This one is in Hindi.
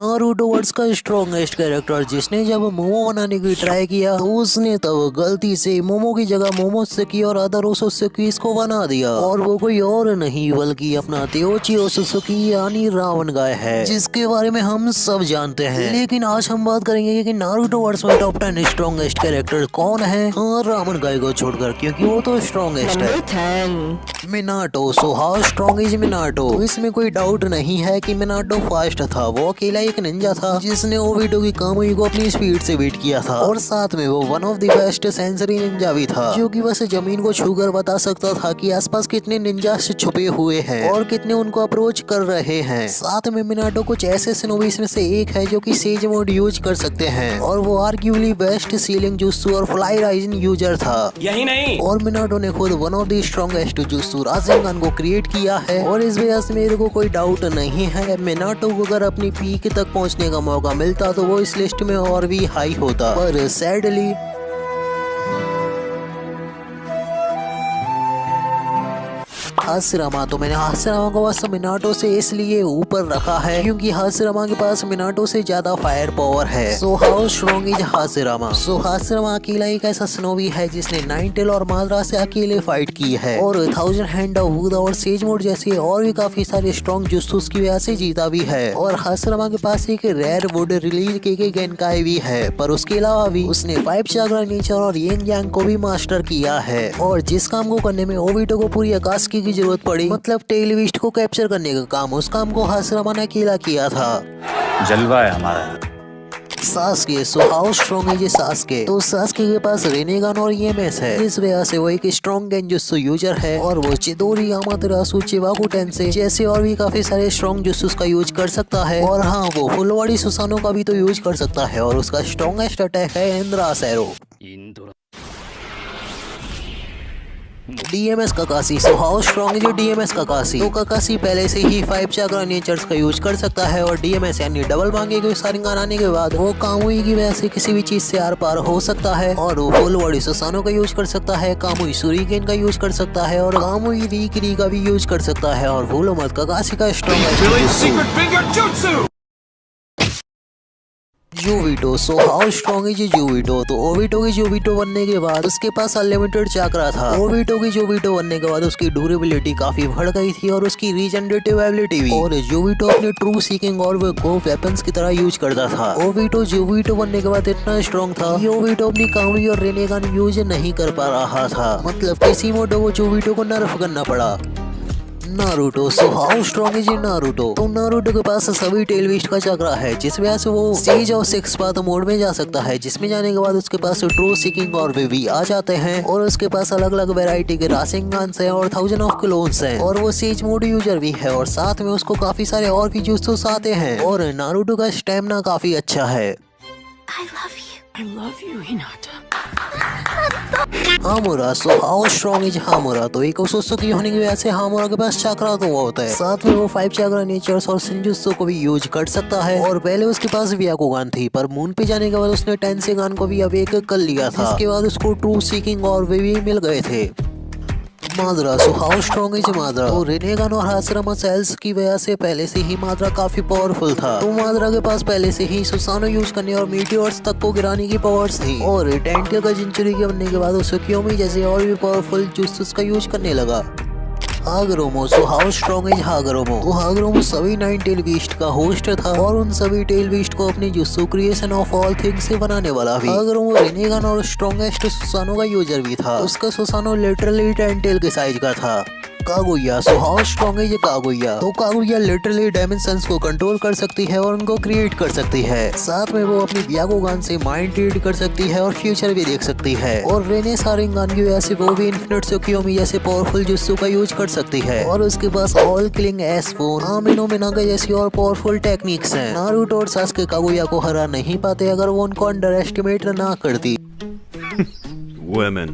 नारुतो वर्ड्स का स्ट्रॉन्गेस्ट कैरेक्टर जिसने जब मोमो बनाने की ट्राई किया तो उसने तब गलती से मोमो की जगह मोमोत्सुकी और अदर ओसुत्सुकी को बना दिया और वो कोई और नहीं बल्कि अपना तेओची ओसुत्सुकी यानी रावण गाय है, जिसके बारे में हम सब जानते हैं। लेकिन आज हम बात करेंगे कि नारुतो वर्ड्स में टॉप 10 स्ट्रॉन्गेस्ट कैरेक्टर कौन है, हाँ रावण गाय को छोड़कर, क्योंकि वो तो स्ट्रॉन्गेस्ट है। Minato, so how strong is Minato? इसमें कोई डाउट नहीं है कि मिनाटो फास्ट था। वो अकेला एक निंजा था जिसने ओबिटो की कामुई को अपनी स्पीड से बीट किया था और साथ में वो one of the best sensory Ninja भी था, जो कि बस जमीन को छूकर बता सकता था कि आसपास कितने निंजा छुपे हुए हैं और कितने उनको अप्रोच कर रहे हैं। साथ में मिनाटो कुछ ऐसे सिनोबीस में से एक है जो कि सेज मोड यूज कर सकते हैं और वो आर्ग्यूबली बेस्ट सीलिंग जुत्सु और फ्लाई राइजिंग यूजर था। यही नहीं, और मिनाटो ने खुद वन ऑफ द स्ट्रॉन्गेस्ट जुत्सु रासेंगन को क्रिएट किया है और इस वजह से मेरे को कोई डाउट नहीं है मिनाटो को अगर अपनी पीक तक पहुंचने का मौका मिलता तो वो इस लिस्ट में और भी हाई होता, पर सैडली हाशिरामा, तो मैंने हाशिरामा को बस मिनाटो से इसलिए ऊपर रखा है क्योंकि हाशिरामा के पास मिनाटो से ज्यादा फायर पावर है। सो how strong is Hashirama? So Hashirama अकेला एक ऐसा स्नोवी है जिसने नाइनटेल और माद्रा से अकेले फाइट की है और 1000 हैंड ऑफ वुड और सेज मोड जैसे और भी काफी सारे स्ट्रॉन्ग जुत्सुस की वजह से जीता भी है। और हाशिरामा के पास एक रेयर वुड रिलीज के गेनकाई भी है, पर उसके अलावा भी उसने 5 चाक्रा नेचर और यिंग यांग को भी मास्टर किया है। और जिस काम को करने में ओबिटो को पूरी आकाशिकी की जरूरत पड़ी, मतलब टेल बीस्ट को कैप्चर करने का काम, उस काम को हाशिरामा ने अकेला किया था। जलवा है हमारा। सास्के, सो हाउ स्ट्रॉन्ग है ये सास्के? तो सास्के के पास रेनेगन और ईएमएस है, इस वजह से वो एक स्ट्रॉन्ग गेंजुत्सु यूजर है और वो चिदोरी, यामातेरासु, चिबाकु टेंसे जैसे और भी काफी सारे स्ट्रॉन्ग जुत्सुस का यूज कर सकता है। और हाँ, वो फुल बॉडी सुसानो का भी तो यूज कर सकता है और उसका स्ट्रॉन्गेस्ट अटैक है इंद्रा सैरो। DMS Kakashi, so how strong is DMS Kakashi? तो काकासी पहले से ही 5 चाक्रा नेचर्स का यूज कर सकता है और डीएमएस यानी डबल मांगे के सारिंगान आने के बाद वो कामुई की वजह से किसी भी चीज से आर पार हो सकता है और वो फुल बॉडी सुसानो का यूज कर सकता है, कामुई सुरीकेन का यूज कर सकता है और कामुई रीकरी का भी यूज कर सकता है। और भूलो मत काकासी का स्ट्रॉन्ग जूविटो, सो हाउ स्ट्रॉन्ग इज जूविटो? तो ओबिटो की जूविटो बनने के बाद उसके पास अनलिमिटेड चाक्रा था। ओबिटो की जूविटो बनने के बाद उसकी ड्यूरेबिलिटी काफी बढ़ गई थी और उसकी रीजनरेटिव एबिलिटी भी, और जूविटो अपने ट्रू सीकिंग और गो वेपन्स की तरह यूज करता था। ओबिटो जूविटो बनने के बाद इतना स्ट्रॉन्ग था कि ओबिटो अपनी कामुई और रेनेगन यूज नहीं कर पा रहा था, मतलब किसी मोटो को जूविटो को नर्फ करना पड़ा। Naruto, so how strong is Naruto? तो नारुतो के पास सभी टेल बीस्ट का चक्रा है जिस वजह से वो सेज और 6 पाथ मोड में जा सकता है, जिसमें जाने के बाद उसके पास ट्रू सीकिंग और भी आ जाते हैं और उसके पास अलग अलग वैरायटी के रासेंगान्स हैं और 1000 ऑफ क्लोन्स हैं और वो सेज मोड यूजर भी है और साथ में उसको काफी सारे और भी जुत्सुस आते हैं और नारुतो का स्टैमिना काफी अच्छा है। I love you, Hinata. Hamura, so how strong is Hamura? तो एक ओसुत्सुकी होने की वजह से हामुरा के पास चाक्रा तो होता है, साथ में वो 5 चाक्रा नेचर्स और शिनजुत्सु को भी यूज कर सकता है। और पहले उसके पास व्याकुगान थी, पर मून पे जाने के बाद उसने टेंसेगान को भी अवेक कर लिया था, जिसके बाद उसको ट्रू सीकिंग और भी मिल गए थे। माद्रा, सो हाउ स्ट्रॉन्ग इज माद्रा? तो रेनेगन और हाशिरामा सेल्स की वजह से पहले से ही माद्रा काफी पावरफुल था। तो माद्रा के पास पहले से ही सुसानो यूज करने और मीटियोर्स तक को गिराने की पावर्स थी और टेंटेल का जिंचुरी के बनने के बाद उसे क्योमी जैसे और भी पावरफुल जुत्सुस का यूज करने लगा। हागरोमो, सो हाउ स्ट्रॉन्ग इज हागरोमो? तो हागरोमो सभी 9 टेल बीस्ट का होस्ट था और उन सभी टेल बीस्ट को अपनी jutsu creation of all things से बनाने वाला भी। हागरोमो रेनेगन और स्ट्रॉन्गेस्ट सुसानो का यूजर भी था। उसका सुसानो लिटरली 10 टेल के साइज का था। कागुया, सो हाउ स्ट्रॉन्ग है ये कागुया? तो कागुया लिटरली डायमेंशंस को कंट्रोल कर सकती है और उनको क्रिएट कर सकती है, साथ में वो अपनी व्याकुगान से माइंड रीड कर सकती है और फ्यूचर भी देख सकती है। और रेने सारिंगान की वजह से वो भी इन्फिनिट त्सुकियोमी जैसे पावरफुल जुत्सु का यूज कर सकती है और उसके पास ऑल किलिंग एस फोन, आमिनो मिनागा जैसी और पावरफुल टेक्निक्स हैं। नारुतो और सास्के कागुया को हरा नहीं पाते अगर वो उनको अंडर एस्टिमेट ना करती। Women.